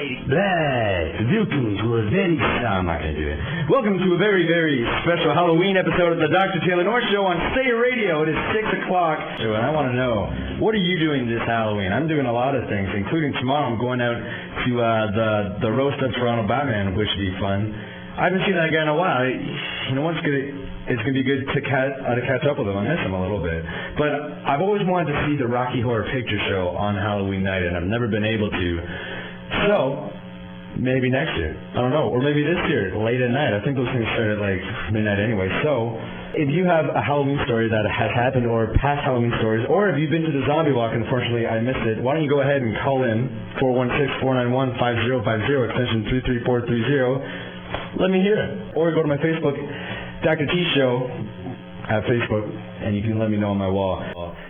radio. Welcome to a very... No, I'm not going to do it. Welcome to a very, very special Halloween episode of the Dr. Taylor North Show on Stay Radio. It is 6 o'clock, and I want to know, what are you doing this Halloween? I'm doing a lot of things, including tomorrow I'm going out to the roast of Toronto Batman, which should be fun. I haven't seen that guy in a while. You know what's good? It's going to be good to catch up with him. I miss him a little bit. But I've always wanted to see the Rocky Horror Picture Show on Halloween night, and I've never been able to. So, maybe next year. I don't know. Or maybe this year, late at night. I think those things start at like midnight anyway. So, if you have a Halloween story that has happened, or past Halloween stories, or if you've been to the zombie walk, unfortunately I missed it, why don't you go ahead and call in 416-491-5050, extension 33430. Let me hear it. Or go to my Facebook, Dr. T Show at Facebook, and you can let me know on my wall.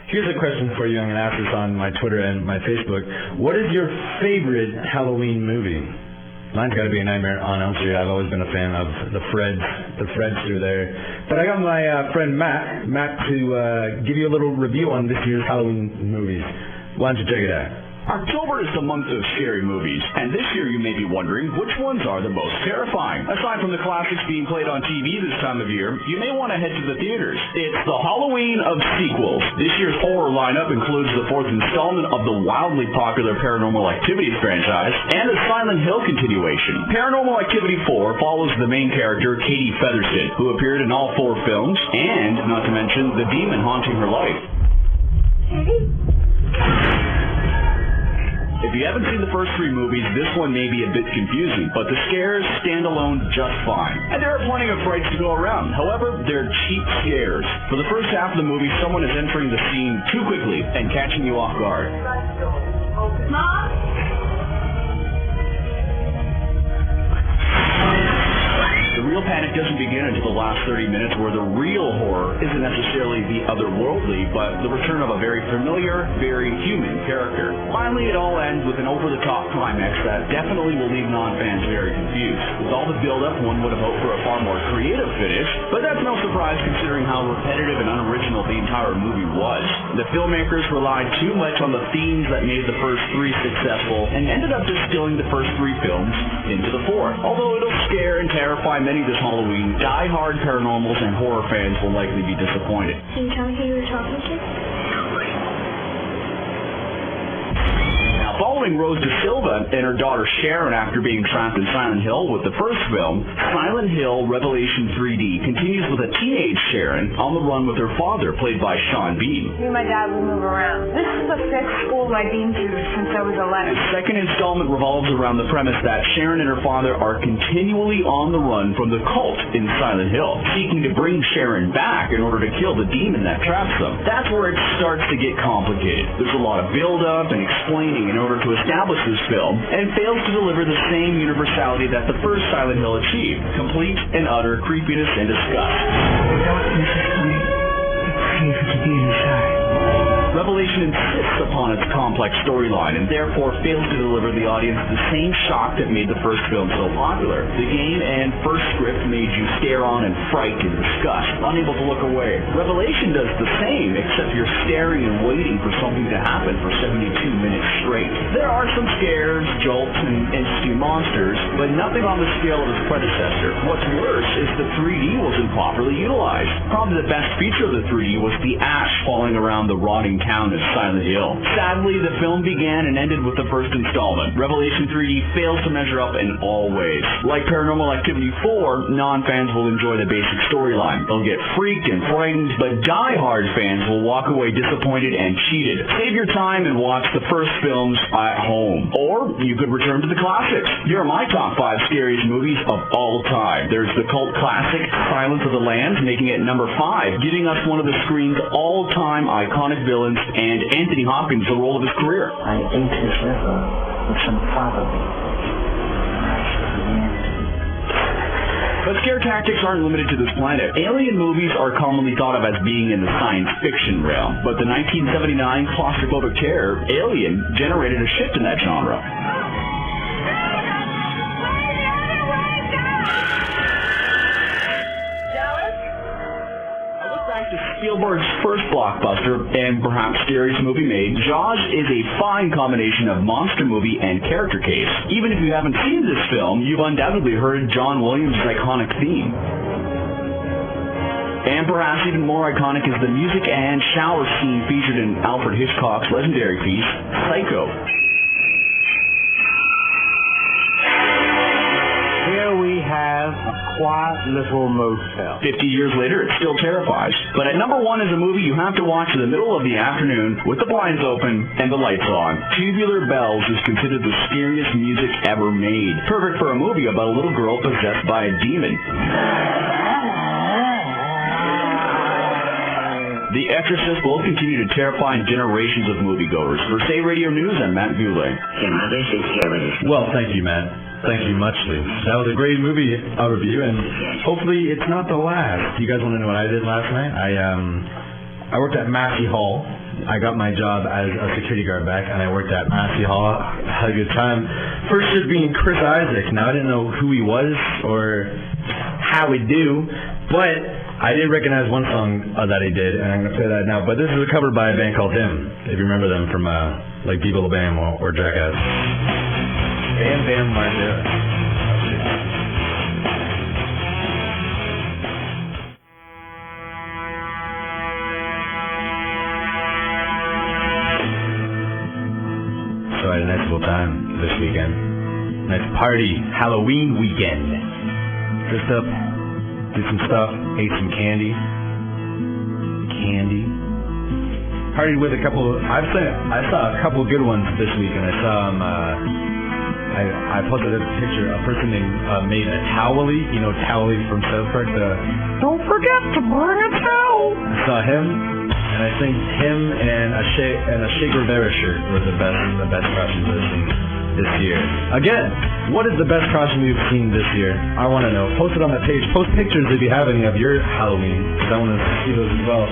Here's a question for you. I'm going to ask this on my Twitter and my Facebook. What is your favorite Halloween movie? Mine's got to be A Nightmare on Elm Street. I've always been a fan of the Freds through there. But I got my friend Matt to give you a little review on this year's Halloween movies. Why don't you check it out? October is the month of scary movies, and this year you may be wondering which ones are the most terrifying. Aside from the classics being played on TV this time of year, you may want to head to the theaters. It's the Halloween of sequels. This year's horror lineup includes the fourth installment of the wildly popular Paranormal Activity franchise and a Silent Hill continuation. Paranormal Activity 4 follows the main character, Katie Featherston, who appeared in all 4 films, and, not to mention, the demon haunting her life. If you haven't seen the first 3 movies, this one may be a bit confusing, but the scares stand alone just fine. And there are plenty of frights to go around. However, they're cheap scares. For the first half of the movie, someone is entering the scene too quickly and catching you off guard. Mom? The real panic doesn't begin until the last 30 minutes, where the real horror isn't necessarily the otherworldly, but the return of a very familiar, very human character. Finally, it all ends with an over-the-top climax that definitely will leave non-fans very confused. With all the build-up, one would have hoped for a far more creative finish, but that's no surprise considering how repetitive and unoriginal the entire movie was. The filmmakers relied too much on the themes that made the first 3 successful, and ended up distilling the first 3 films into the 4th. Although it'll scare and terrify many this Halloween, die-hard paranormals and horror fans will likely be disappointed. Can you tell me who you were talking to? Following Rose De Silva and her daughter Sharon after being trapped in Silent Hill with the first film, Silent Hill Revelation 3D continues with a teenage Sharon on the run with her father, played by Sean Bean. Me and my dad will move around. This is the 5th school I've been to since I was 11. The second installment revolves around the premise that Sharon and her father are continually on the run from the cult in Silent Hill, seeking to bring Sharon back in order to kill the demon that traps them. That's where it starts to get complicated. There's a lot of build-up and explaining in order to establish this film, and fails to deliver the same universality that the first Silent Hill achieved: complete and utter creepiness and disgust. Revelation insists upon its complex storyline and therefore fails to deliver the audience the same shock that made the first film so popular. The game and first script made you stare on and fright and disgust, unable to look away. Revelation does the same, except you're staring and waiting for something to happen for 72 minutes straight. There are some scares, jolts, and interesting monsters, but nothing on the scale of its predecessor. What's worse is the 3D wasn't properly utilized. Probably the best feature of the 3D was the ash falling around the rotting town of Silent Hill. Sadly, the film began and ended with the first installment. Revelation 3D fails to measure up in all ways. Like Paranormal Activity 4, non-fans will enjoy the basic storyline. They'll get freaked and frightened, but die-hard fans will walk away disappointed and cheated. Save your time and watch the first films at home. Or you could return to the classics. Here are my top 5 scariest movies of all time. There's the cult classic Silence of the Lambs, making it number 5, giving us one of the screen's all-time iconic villains, and Anthony Hopkins the role of his career. I ate his liver with some fava beans. But scare tactics aren't limited to this planet. Alien movies are commonly thought of as being in the science fiction realm, but the 1979 claustrophobic terror, Alien, generated a shift in that genre. Billboards' first blockbuster and perhaps scariest movie made, Jaws is a fine combination of monster movie and character case. Even if you haven't seen this film, you've undoubtedly heard John Williams' iconic theme. And perhaps even more iconic is the music and shower scene featured in Alfred Hitchcock's legendary piece, Psycho. Here we have a quiet little motel. 50 years later, it still terrifies. But at number one is a movie you have to watch in the middle of the afternoon with the blinds open and the lights on. Tubular Bells is considered the scariest music ever made. Perfect for a movie about a little girl possessed by a demon. The Exorcist will continue to terrify generations of moviegoers. For Say Radio News, I'm Matt Goulet. Well, thank you, Matt. Thank you muchly. That was a great movie overview, and hopefully it's not the last. You guys want to know what I did last night? I worked at Massey Hall. I got my job as a security guard back, and I worked at Massey Hall. Had a good time. First shift being Chris Isaac. Now, I didn't know who he was or how he'd do, but I did recognize one song that he did, and I'm going to play that now. But this is a cover by a band called Him, if you remember them from like Beeble Bam or Jackass. Bam Bam Margera. So I had a nice little time this weekend. Nice party, Halloween weekend. Dressed up, did some stuff, ate some candy. Partied with a couple. I saw a couple good ones this week, and I saw I posted a picture. A person named made a towel-y. You know, towel-y from South Park. Don't forget to bring a towel. I saw him, and I think him and a Che Guevara shirt were the best costumes I've seen this year. Again, what is the best costume you've seen this year? I want to know. Post it on that page. Post pictures if you have any of your Halloween, because I want to see those as well.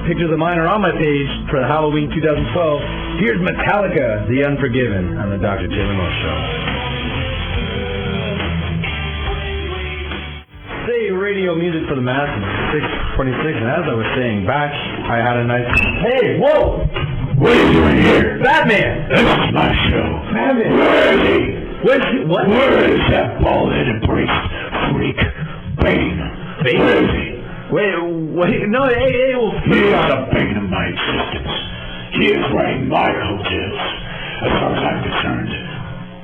Pictures of mine are on my page for the Halloween 2012. Here's Metallica, The Unforgiven, on the Dr. Taylor Moore Show. Say radio music for the masses, 626, and as I was saying back, I had a nice... Hey, whoa! What are you doing here? Batman! This is my show. Batman! Where is he? What? Where is that bald-headed priest freak? Bane. Where is he? Wait, no, hey, well... He is the bane of my existence. He is wearing my coattails. As far as I'm concerned,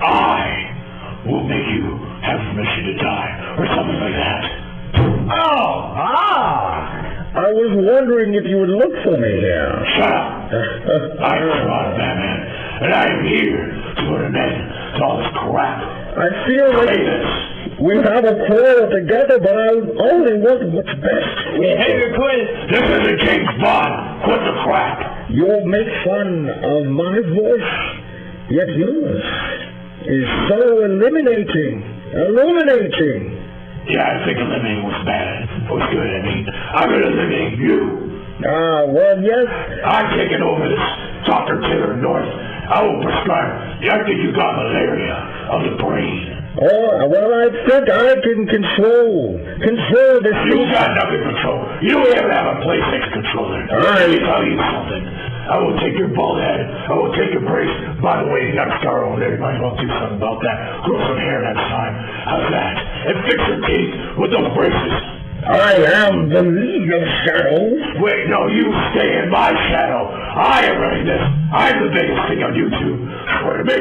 I will make you have permission to die, or something like that. I was wondering if you would look for me here. Shut up. I'm Toronto Batman, and I am here to put an end to all this crap. I feel like we have a quarrel together, but I only want what's best. Hey, quit. This isn't James Bond. Quit the crap. You'll make fun of my voice, yet yours is so illuminating. Yeah, I think eliminating was bad. It was good. I mean, I'm going to eliminate you. Well, yes. I'm taking over this Dr. Taylor North. I will prescribe. I think you got malaria of the brain. Oh, well, I think I can control this. You got nothing control. You don't even have a PlayStation controller. Let me tell you something. I will take your bald head. I will take your brace. By the way, you got a scar over there. You might want to do something about that. Grow some hair next time. How's that? And fix your teeth with those braces. I am the League of Shadows. Wait, no, you stay in my shadow. I am running this. I'm the biggest thing on YouTube. Swear to me.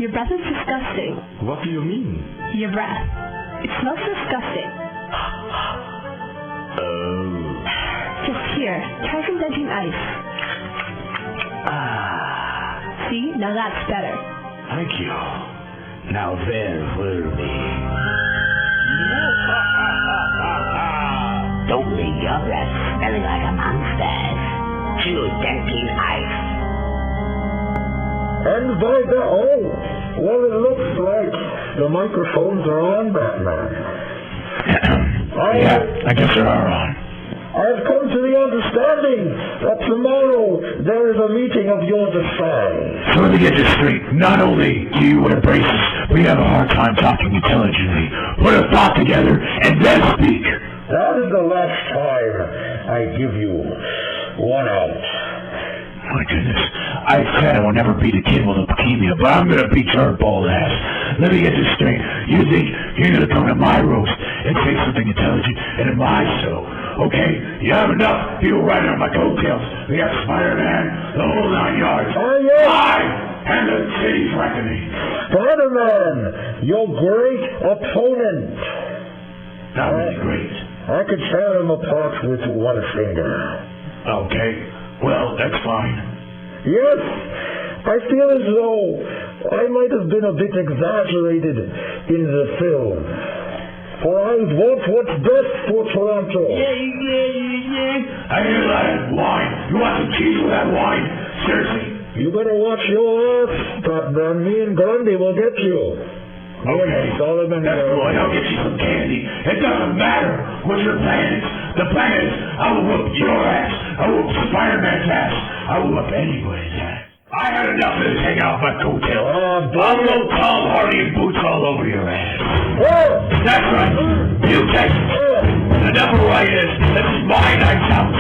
Your breath is disgusting. What do you mean? Your breath. It smells disgusting. Oh. Just here. Try some dentin ice. See? Now that's better. Thank you. Now there will be. Don't leave your breath smelling like a monster. Choose dentin ice. And by the well, it looks like the microphones are on, Batman. Yeah, I guess they are on. I've come to the understanding that tomorrow there is a meeting of your design. So let me get this straight. Not only do you wear braces, but you have a hard time talking intelligently. Put a thought together and then speak. That is the last time I give you one out. My goodness. I said I will never beat a kid with leukemia, but I'm gonna beat your bald ass. Let me get this straight. You think you're gonna come to my roast and say something intelligent and in my show? Okay, you have enough people riding on my coattails. We got Spiderman, the whole 9 yards. Oh, yes. I am the city's reckoning. Spiderman, your great opponent. Not really great. I could tear him apart with one finger. Okay, well, that's fine. Yes, I feel as though I might have been a bit exaggerated in the film. For I want what's best for Toronto. I hear that wine. You want some cheese with that wine? Seriously. You better watch your ass, Batman. Me and Grundy will get you. Okay, Solomon, that's cool. I'll get you some candy. It doesn't matter what your plan is. The plan is I will whoop your ass. I will whoop Spider-Man's ass. I will whoop anybody's ass. I had enough of this hanging out my coattail. I'll go Tom Hardy and boots all over your ass. That's right. You take it. Enough of writing. This is my night out.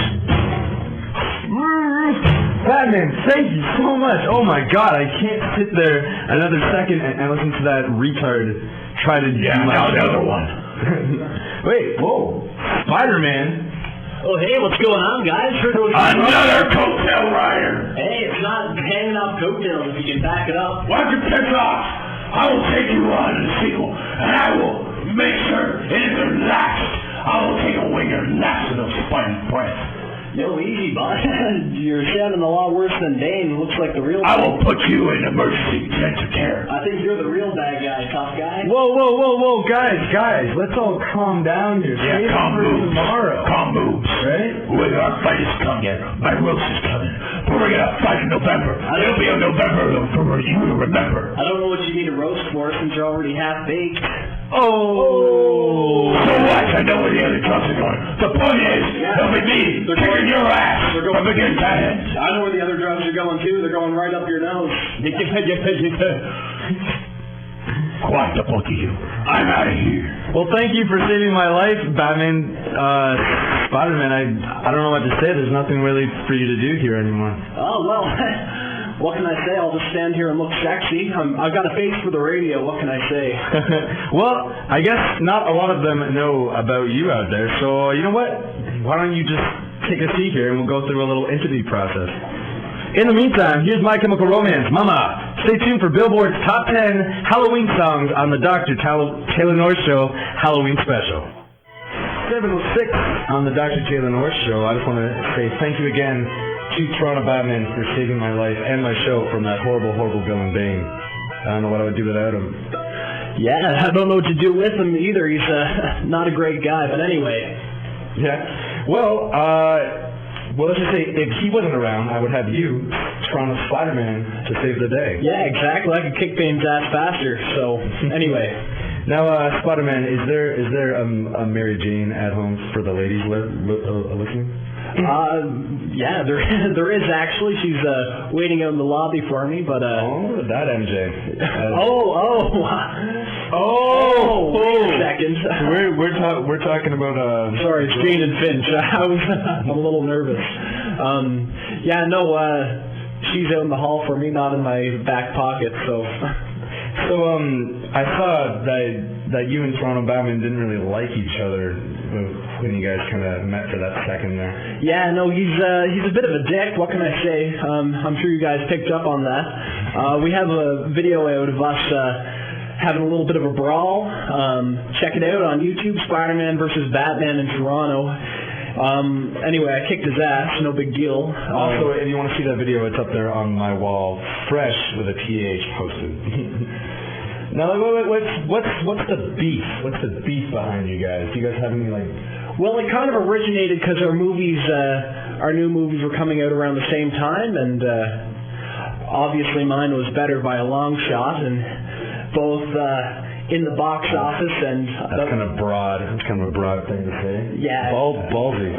Batman, thank you so much. Oh my God, I can't sit there another second and listen to that retard try to do my now the other one. Wait, whoa, Spider-Man. Oh, hey, what's going on, guys? Another coattail rider. Hey, it's not hanging off coattails if you can back it up. Why don't you piss off? I will take you on in the sequel, and I will make sure it is the last. I will take away your last of those spine breath. Yo, easy, bud. You're sounding a lot worse than Bane. Looks like the real I will put you in emergency intensive care. I think you're the real bad guy, tough guy. Whoa, guys, let's all calm down here. Yeah, Save calm it for moves. tomorrow. Calm moves. Right? Whether our fight is come yet, my roast is coming. But we're gonna fight in November. It'll be in November for you to remember. I don't know what you need a roast for since you're already half baked. Oh! So what? I know where the other drugs are going. The point is, it'll be me kicking your ass. We're going against that end. I know where the other drugs are going too. They're going right up your nose. Quiet the both of you. I'm out of here. Well, thank you for saving my life, Batman. Spider-Man, I don't know what to say. There's nothing really for you to do here anymore. Oh, well, what can I say? I'll just stand here and look sexy. I've got a face for the radio. What can I say? Well, I guess not a lot of them know about you out there. So, you know what? Why don't you just take a seat here and we'll go through a little interview process. In the meantime, here's My Chemical Romance. Mama, stay tuned for Billboard's Top 10 Halloween songs on the Dr. Taylor North Show Halloween Special. 7:06 on the Dr. Taylor North Show. I just want to say thank you again to Toronto Batman for saving my life and my show from that horrible villain Bane. I don't know what I would do without him. Yeah, I don't know what to do with him either. He's not a great guy, but anyway. Yeah. Well, let's just say if he wasn't around, I would have you, Toronto Spider-Man, to save the day. Yeah, exactly. I could kick Bane's ass faster. So, anyway. Now, Spider-Man, is there a Mary Jane at home for the ladies listening? Yeah, there is actually. She's waiting out in the lobby for me, but Oh, that MJ. Wait a second. We're talking about Sorry, it's Jane and Finch. I'm a little nervous. Yeah, no, she's out in the hall for me, not in my back pocket. So I saw that you and Toronto Batman didn't really like each other when you guys kind of met for that second there. Yeah, no, he's a bit of a dick. What can I say? I'm sure you guys picked up on that. We have a video out of us having a little bit of a brawl. Check it out on YouTube, Spiderman versus Batman in Toronto. Anyway, I kicked his ass, no big deal. Also, if you want to see that video, it's up there on my wall, fresh with a TH posted. Now, what's the beef? What's the beef behind you guys? Do you guys have any, like... Well, it kind of originated because our new movies were coming out around the same time, and obviously mine was better by a long shot, and both in the box office and... That's kind of broad. It's kind of a broad thing to say. Yeah. Ballsy.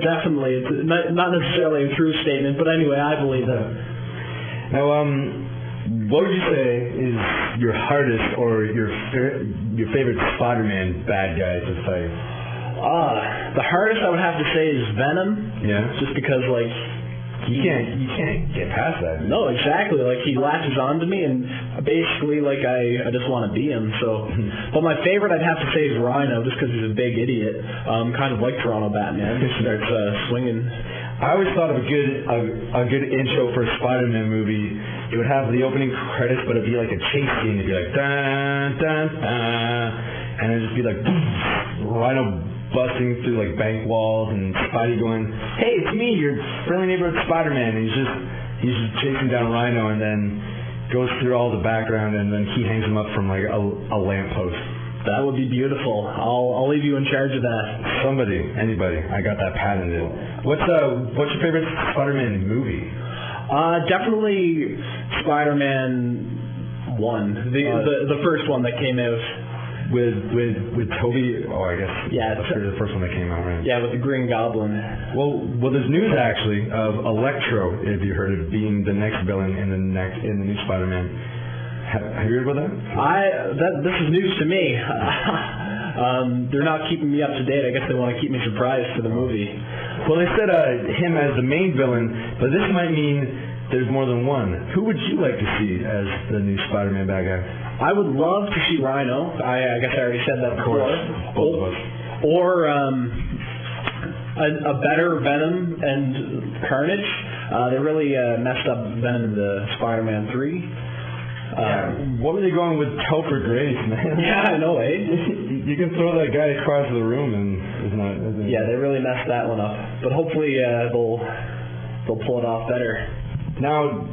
Definitely. It's not necessarily a true statement, but anyway, I believe it. Now, what would you say is your hardest or your favorite Spider-Man bad guy to fight? The hardest I would have to say is Venom. Yeah. Just because, like... You can't get past that. No, exactly. Like, he latches onto me, and basically, like, I just want to be him, so... But my favorite I'd have to say is Rhino, just because he's a big idiot. Kind of like Toronto Batman. He starts swinging. I always thought of a good intro for a Spider-Man movie. It would have the opening credits, but it'd be like a chase scene. It'd be like, dun, dun, dun, and it'd just be like, Rhino busting through like bank walls, and Spidey going, hey, it's me, your friendly neighborhood Spider-Man. And he's just chasing down Rhino, and then goes through all the background, and then he hangs him up from like a lamppost. That would be beautiful. I'll leave you in charge of that. Anybody. I got that patented. What's your favorite Spider-Man movie? Definitely Spider-Man 1, the first one that came out with Toby. Oh, I guess. Yeah, the first one that came out, right? Yeah, with the Green Goblin. Well, there's news actually of Electro. If you heard of being the next villain in the new Spider-Man. Have you heard about that? This is news to me. They're not keeping me up to date. I guess they want to keep me surprised for the movie. Well, they said him as the main villain, but this might mean there's more than one. Who would you like to see as the new Spider-Man bad guy? I would love to see Rhino. I guess I already said that before. Of course, both of us. Or a better Venom and Carnage. They really messed up Venom in the Spider-Man 3. What were they going with Topher Grace, man? Yeah, I know, eh? You can throw that guy across the room, and it's not. Yeah, they really messed that one up. But hopefully they'll pull it off better. Now,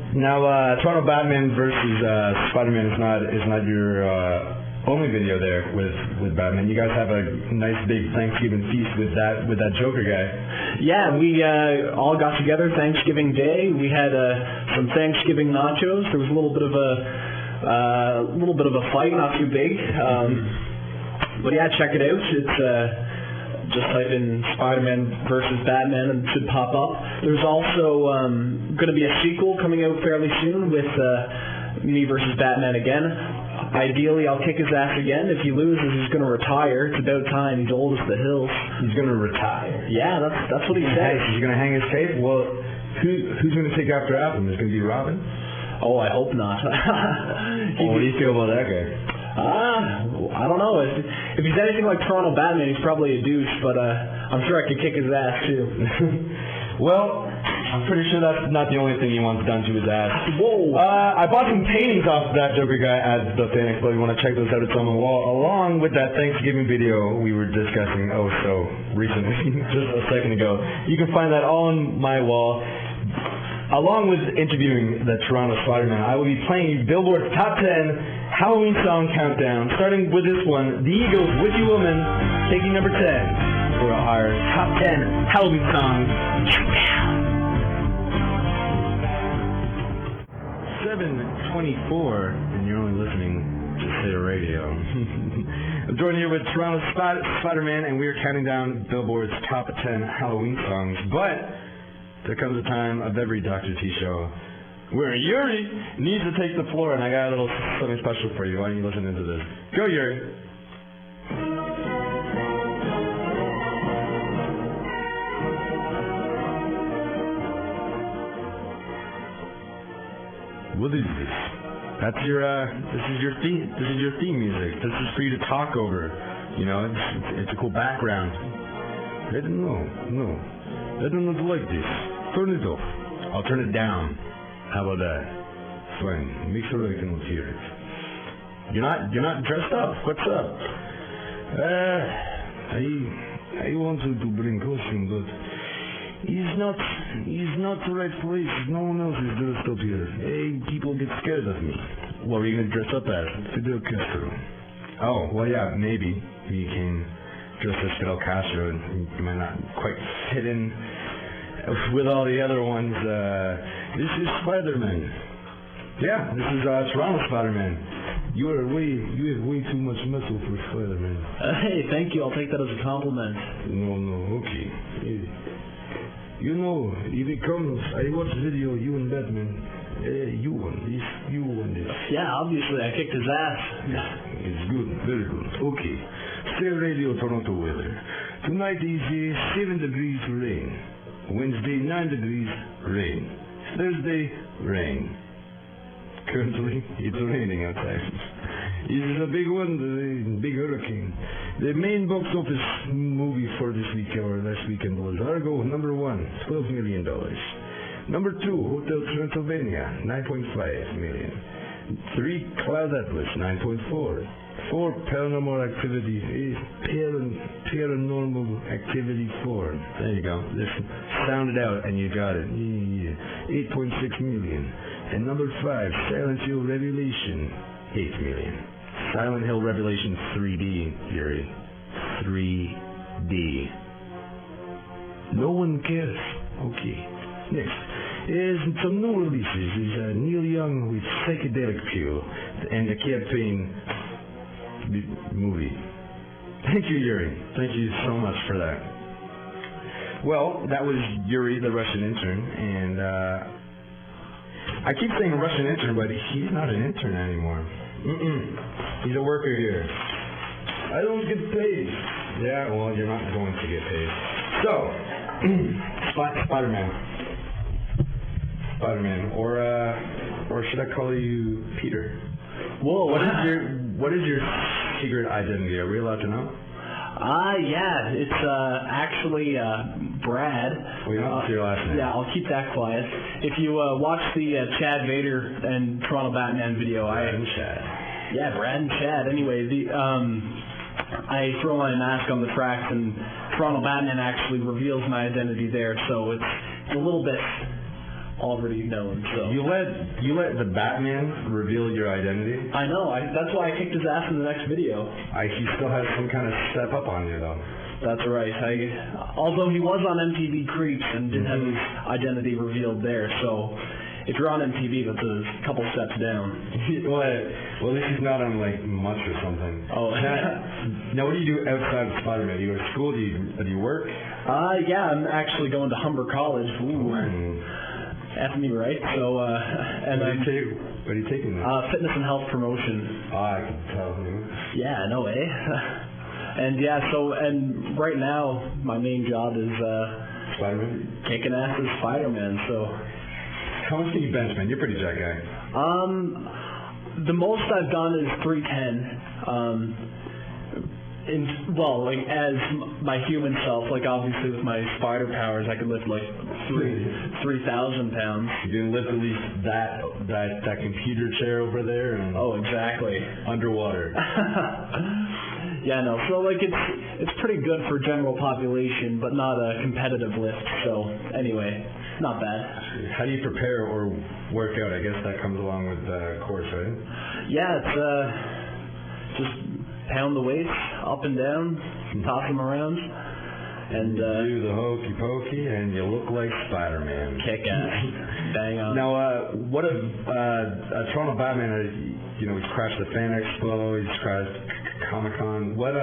Toronto Batman versus Spider-Man is not your only video there with Batman. You guys have a nice big Thanksgiving feast with that Joker guy. Yeah, we all got together Thanksgiving Day. We had some Thanksgiving nachos. There was a little bit of a fight, not too big. But yeah, check it out. It's just type in Spider-Man versus Batman and it should pop up. There's also going to be a sequel coming out fairly soon with me versus Batman again. Ideally, I'll kick his ass again. If he loses, he's going to retire. It's about time. He's old as the hills. He's going to retire? Yeah, that's what he said. He's going to hang his cape? Well, who's going to take after him? Is it going to be Robin? Oh, I hope not. What do you feel about that guy? I don't know. If he's anything like Toronto Batman, he's probably a douche, but I'm sure I could kick his ass, too. Well, I'm pretty sure that's not the only thing he wants done to his ass. Whoa! I bought some paintings off that Joker guy at the Fan Expo. You want to check those out? It's on the wall, along with that Thanksgiving video we were discussing so recently, just a second ago. You can find that on my wall. Along with interviewing the Toronto Spider-Man, I will be playing Billboards Top 10 Halloween Song Countdown, starting with this one, The Eagles, With You Woman, taking number 10 for our Top 10 Halloween Song Countdown. 7:24, and you're only listening to Sayer Radio. I'm joined here with Toronto Spider-Man, and we are counting down Billboard's Top 10 Halloween songs, but there comes a time of every Dr. T show where Yuri needs to take the floor, and I got a little something special for you. Why don't you listen into this? Go, Yuri. What is this? That's your this is your theme music. This is for you to talk over. You know, it's a cool background. I don't know. No. I don't like this. Turn it off. I'll turn it down. How about that? Fine. Make sure I can hear it. You're not dressed up. What's up? I wanted to bring costume, but he's not the right place. No one else is dressed up here. Hey, people get scared of me. What were you gonna dress up as? Fidel Castro. Oh, well, yeah, maybe you can dress as Fidel Castro, and you might not quite fit in with all the other ones. This is Spiderman. Yeah, this is Toronto Spiderman. You have way too much muscle for Spiderman. Hey, thank you. I'll take that as a compliment. No, okay. You know, if it comes, I watched video, you and Batman. You won this. Yeah, obviously, I kicked his ass. It's good, very good. Okay. Stay Radio Toronto weather. Tonight is 7 degrees rain. Wednesday, 9 degrees rain. Thursday, rain. Currently, it's raining outside. This is a big one, the big hurricane. The main box office movie for this week or last weekend was Argo, number 1, $12 million. Number 2, Hotel Transylvania, $9.5 million. 3, Cloud Atlas, $9.4. 4, Paranormal Activity, Paranormal Activity 4. There you go. Just sound it out and you got it. Yeah. 8.6 million. And number 5, Silent Hill Revelation, $8 million. Silent Hill Revelation 3D, Yuri. 3D. No one cares. Okay. Next is some new releases. Is Neil Young with Psychedelic Pill and the Campaign movie. Thank you, Yuri. Thank you so much for that. Well, that was Yuri, the Russian intern, and I keep saying Russian intern, but he's not an intern anymore. He's a worker here. I don't get paid. Yeah, well, you're not going to get paid. So, Spiderman, or should I call you Peter? Whoa! What is your secret identity? Are we allowed to know? Yeah, it's actually Brad. Well, you don't have your last name. Yeah, I'll keep that quiet. If you watch the Chad Vader and Toronto Batman video, Brad and Chad. Yeah, Brad and Chad. Anyway, I throw my mask on the tracks, and Toronto Batman actually reveals my identity there, so it's a little bit already known. So you let the Batman reveal your identity? I know. That's why I kicked his ass in the next video. He still has some kind of step up on you, though. That's right. Although he was on MTV Creeps and did have his identity revealed there, so if you're on MTV, that's a couple steps down. Well, this is not on like Much or something. Oh. Now, what do you do outside of Spider-Man? Do you go to school? Do you work? Yeah, I'm actually going to Humber College. Ooh. F me, right? So, and what are you taking? Fitness and health promotion. I can tell. Yeah, no way. And yeah, and right now my main job is Spider-Man. Kicking ass as Spider-Man. So, how much can you bench, man? You're a pretty jack guy. The most I've done is 310. As my human self, like obviously with my spider powers, I could lift like 3,000 pounds. You can lift at least that computer chair over there. And oh, exactly. Underwater. Yeah, no. So like it's pretty good for general population, but not a competitive lift. So anyway, not bad. How do you prepare or work out? I guess that comes along with the course, right? Yeah, it's just pound the weights up and down, toss them around, and do the hokey pokey, and you look like Spider-Man. Kick ass. Bang on. Now, what if Toronto Batman? He's crashed the Fan Expo. He's crashed Comic-Con. What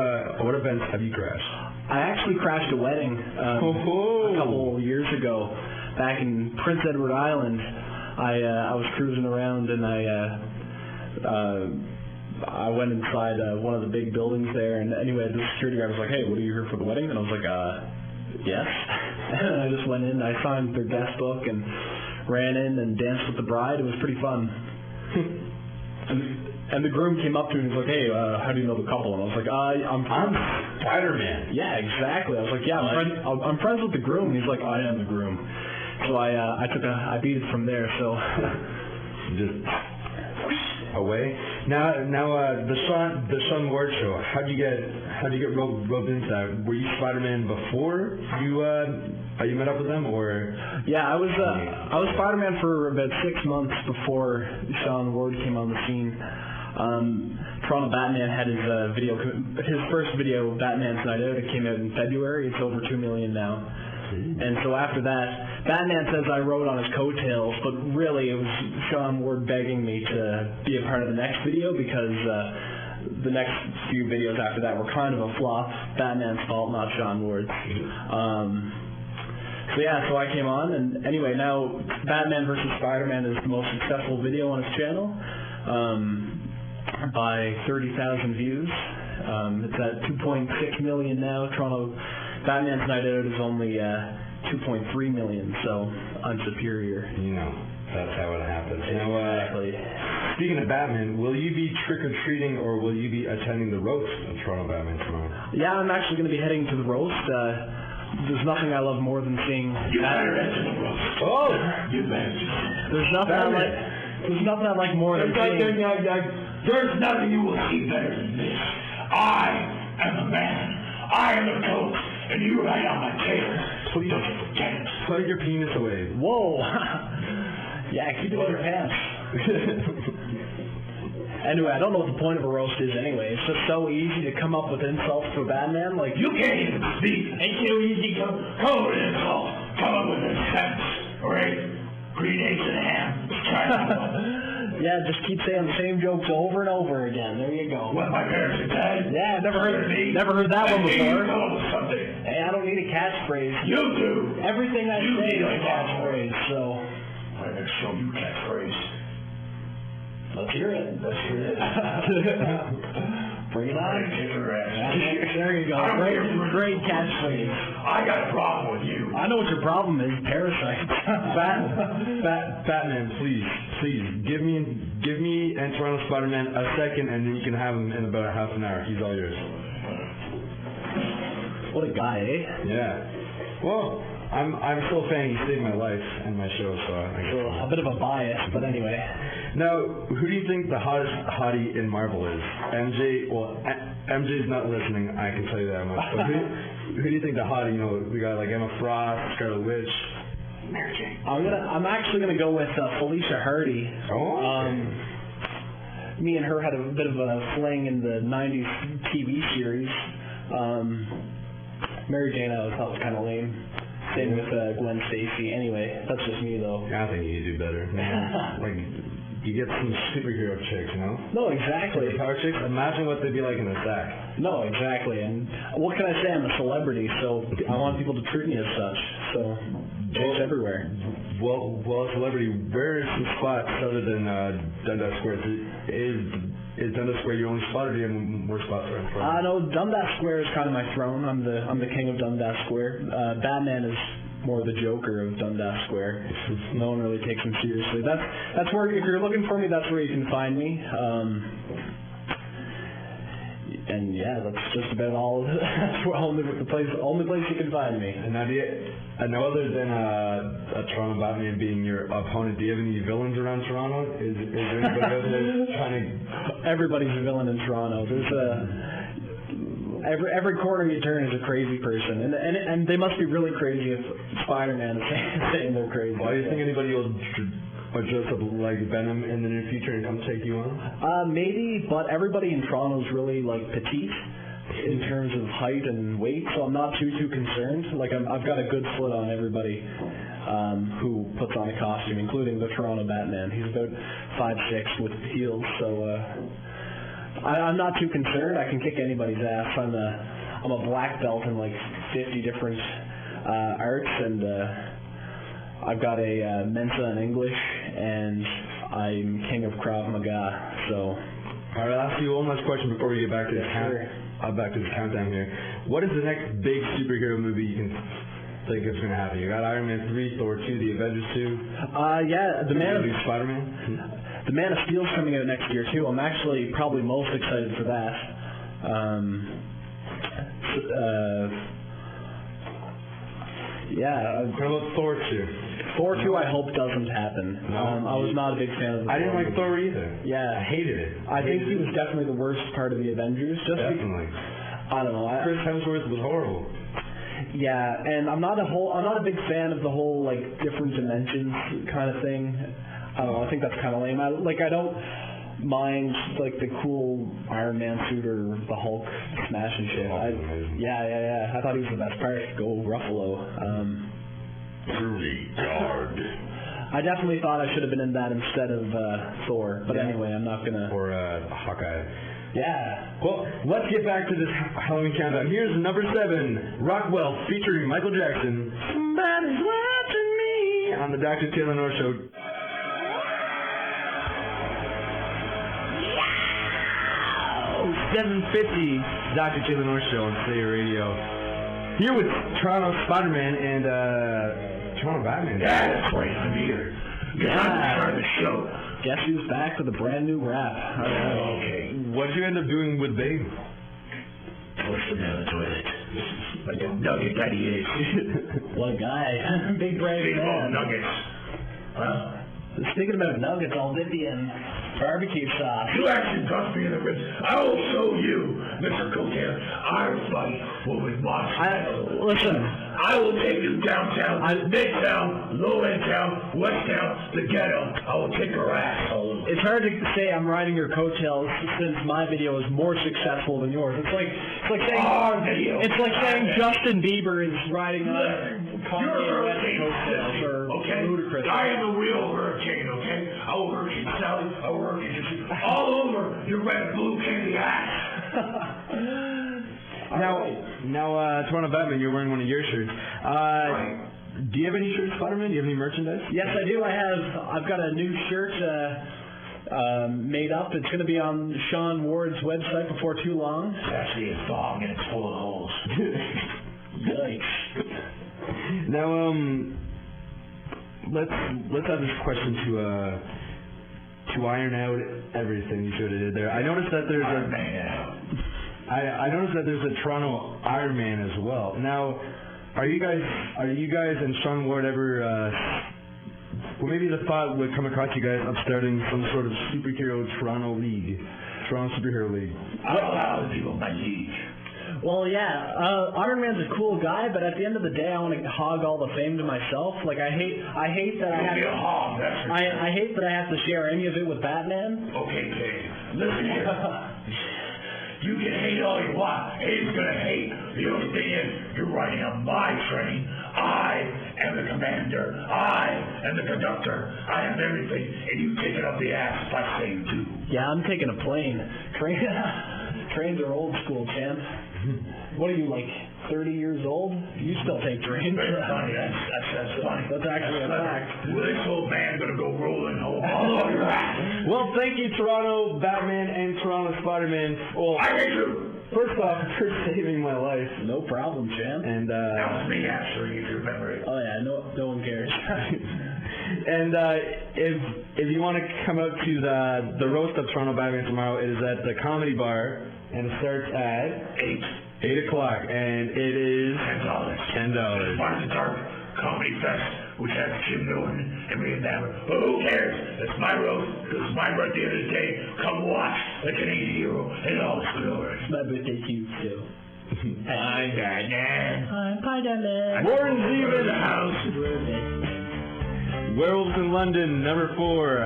events have you crashed? I actually crashed a wedding a couple years ago, back in Prince Edward Island. I was cruising around and I went inside one of the big buildings there, and anyway, the security guard was like, "Hey, what are you here for the wedding?" And I was like, yes. And I just went in, I signed their guest book, and ran in and danced with the bride. It was pretty fun. And the groom came up to me and was like, hey, how do you know the couple? And I was like, I'm Spider-Man. Yeah, exactly. I was like, yeah, I'm friends with the groom. And he's like, I am the groom. So I beat it from there. So just away. Now the Sean Ward show. How'd you get roped into that? Were you Spider-Man before you met up with them, or? Yeah, I was Spider-Man for about 6 months before Sean Ward came on the scene. Toronto Batman had his first video, Batman's Night Out. It came out in February. It's over 2 million now. And so after that, Batman says I rode on his coattails, but really it was Sean Ward begging me to be a part of the next video because the next few videos after that were kind of a flop. Batman's fault, not Sean Ward's. So I came on, and anyway, now Batman vs. Spider-Man is the most successful video on his channel by 30,000 views. It's at 2.6 million now. Toronto Batman's Night Out is only 2.3 million, so I'm superior. You know, that's how it happens. Exactly. Speaking of Batman, will you be trick-or-treating or will you be attending the roast of Toronto Batman tomorrow? Yeah, I'm actually going to be heading to the roast. There's nothing I love more than seeing Batman. Oh! You better. There's nothing I like more than seeing... There's nothing you will see better than this. I am the man. I am the coach, and you ride on my tail. Please don't you forget it. Put your penis away. Whoa! Yeah, keep it in your pants. Anyway, I don't know what the point of a roast is anyway. It's just so easy to come up with insults for Batman. Like, You can't even speak. Ain't too easy. Come with an insult. Come up with a sentence. Alright? Green eggs and ham. Let's try that one. yeah, just keep saying the same jokes over and over again. There you go. What, my parents are dead? Yeah, never heard that one before. You come up with something. Hey, I don't need a catchphrase. You do. Everything I You say need is a a catchphrase, so... I'm going to show you catchphrase. Let's hear it. Let's hear it. Bring it on. There you go. Great catchphrase. I got a problem with you. I know what your problem is. Parasites. Batman, please, give me and Toronto Spider-Man a second, and then you can have him in about half an hour. He's all yours. What a guy, eh? Yeah. Well, I'm still a fan. He saved my life and my show, so I guess. A bit of a bias, but anyway. Now, who do you think the hottest hottie in Marvel is? MJ. Well, MJ's not listening. I can tell you that much. But who do you think the hottie? You know, we got like Emma Frost, Scarlet Witch. Mary Jane. I'm actually gonna go with Felicia Hardy. Oh. Okay. Me and her had a bit of a fling in the '90s TV series. Mary Jane, I thought was kind of lame. Same with Gwen Stacy. Anyway, that's just me though. I think you do better. Like, you get some superhero chicks, you know? No, exactly. Power chicks. Imagine what they'd be like in a sack. No, exactly. And what can I say? I'm a celebrity, so I want people to treat me as such. So chicks everywhere. Well, celebrity. Where is some spots other than Dundas Square? Is Dundas Square your only spot, or do you have more spots around front? No, Dundas Square is kind of my throne. I'm the king of Dundas Square. Batman is more the Joker of Dundas Square. No one really takes him seriously. That's where, if you're looking for me, that's where you can find me. And yeah, that's just about all. That's only place you can find me. And now, I know other than Toronto Batman being your opponent, do you have any villains around Toronto? Is there anybody out there trying to? Everybody's a villain in Toronto. There's every corner you turn is a crazy person, and they must be really crazy if Spider-Man is saying they're crazy. Why do you think anybody will dress up like Venom in the near future and come take you on? Maybe, but everybody in Toronto is really like petite in terms of height and weight, so I'm not too concerned. Like I've got a good foot on everybody who puts on a costume, including the Toronto Batman. He's about 5'6" with heels, so I'm not too concerned. I can kick anybody's ass. I'm a black belt in like 50 different arts, and I've got a Mensa in English, and I'm king of Krav Maga. So, all right, I'll ask you one last question before we get back to the countdown here. What is the next big superhero movie you can think is going to happen? You got Iron Man 3, Thor 2, The Avengers 2. Yeah, the Man of Spider-Man. The Man of Steel's coming out next year too. I'm actually probably most excited for that. What about Thor 2? Thor 2 I hope doesn't happen. I was not a big fan of the I didn't like Thor either. Yeah. I hated it. I think he was definitely the worst part of the Avengers. Definitely. I don't know. Chris Hemsworth was horrible. Yeah, and I'm not a big fan of the whole like different dimensions kind of thing. I don't know. I think that's kind of lame. I don't mind like the cool Iron Man suit or the Hulk smashing shit. I thought he was the best part. Go Ruffalo. I definitely thought I should have been in that instead of Thor. But anyway, I'm not gonna. Or Hawkeye. Yeah. Well, let's get back to this Halloween countdown. Here's number 7, Rockwell featuring Michael Jackson. Somebody's watching me on the Dr. Taylor North Show. 7:50, Dr. Taylor North Show on Slayer Radio. Here with Toronto Spiderman and Toronto Batman. Yeah, that's great. I'm here. Time to start the show. Guess who's back with a brand new rap? Okay. What'd you end up doing with Bane? Push him down the toilet. Like a nugget that he is. What a guy. Big brave Big man. old nuggets. Huh? Speaking about nuggets, I'll dip you in barbecue sauce. You actually touched me in the ribs. I will show you, Mr. Cotail. I fight with monsters. Listen. I will take you downtown, midtown, low-end town, west town, the ghetto. I will kick your asshole. It's hard to say I'm riding your coattails since my video is more successful than yours. It's like saying Justin Bieber is riding on Kanye West's coattails or Ludacris. I am a real hurricane, okay? I will hurricane Sally, I will hurricane you all over your red blue candy ass. Now, Toronto Batman, you're wearing one of your shirts. Do you have any shirts, Spider-Man? Do you have any merchandise? Yes, I do. I've got a new shirt made up. It's going to be on Sean Ward's website before too long. It's actually a thong and it's full of holes. Yikes. Now, let's have this question to iron out everything you should have did there. I noticed that there's I noticed that there's a Toronto Iron Man as well. Now, are you guys and Sean Ward ever maybe the thought would come across you guys of starting some sort of superhero Toronto superhero league? I don't allow other people in my league. Well, yeah, Iron Man's a cool guy, but at the end of the day, I want to hog all the fame to myself. Like, I hate that I have. I hate that I have to share any of it with Batman. Okay, Kay. Listen here. You can hate all you want. Hate's gonna hate. The only thing is, you're riding on my train. I am the commander. I am the conductor. I am everything, and you take it up the ass if I say you do. Yeah, I'm taking a plane. Trains are old school, champ. What are you, like 30 years old? You still take trains? That's funny. That's funny. That's actually a fact. Well, this old man gonna go rolling all over your ass. Well, thank you, Toronto Batman and Toronto Spider-Man. Well, I hate you. First off, for saving my life. No problem, champ. And that was me, actually, if you remember it. Oh yeah, no one cares. And if you want to come out to the roast of Toronto Batman tomorrow, it is at the Comedy Bar, and it starts at 8 o'clock, and it is $10. It's part of the Dark Comedy Fest, which has Jim Newton and me and them. But who cares? It's my roast. It's my birthday of the day. Come watch the Canadian hero in all his glory. It's my birthday too. Hi, Batman. Hi, Spiderman. Warren Zevon. The house. Werewolves in London, number 4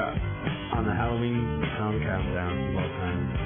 on the Halloween Countdown of all time.